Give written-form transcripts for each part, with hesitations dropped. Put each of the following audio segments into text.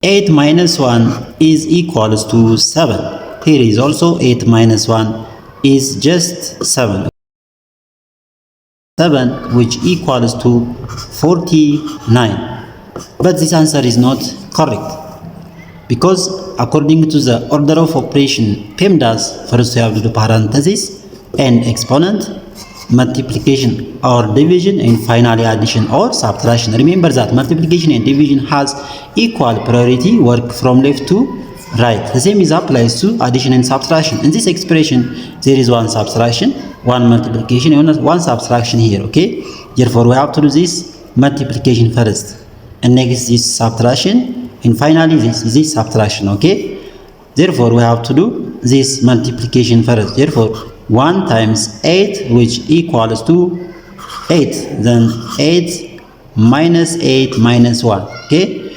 8 minus 1 is equals to 7. Here is also 8 minus 1 is just 7. 7 which equals to 49. But this answer is not correct. Because according to the order of operation PEMDAS, first we have to do parenthesis and exponent, multiplication or division, and finally addition or subtraction. Remember that multiplication and division has equal priority, work from left to right. The same is applies to addition and subtraction. In this expression, there is one subtraction, one multiplication, and one subtraction here, okay? Therefore, we have to do this multiplication first, and next this subtraction, and finally this subtraction, okay? Therefore, we have to do this multiplication first. Therefore, 1 times 8 which equals to 8. Then 8 minus 8 minus 1. Okay.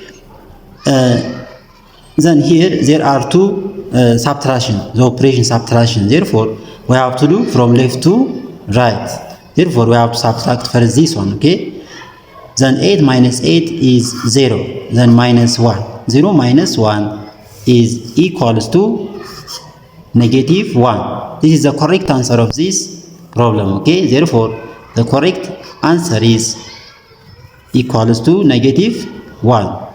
Then here there are two subtraction, the operation subtraction. Therefore, we have to do from left to right. Therefore, we have to subtract first this one. Okay. Then 8 minus 8 is 0. Then minus 1. 0 minus 1 is equals to negative 1. This is the correct answer of this problem, okay? Therefore, the correct answer is equals to negative 1.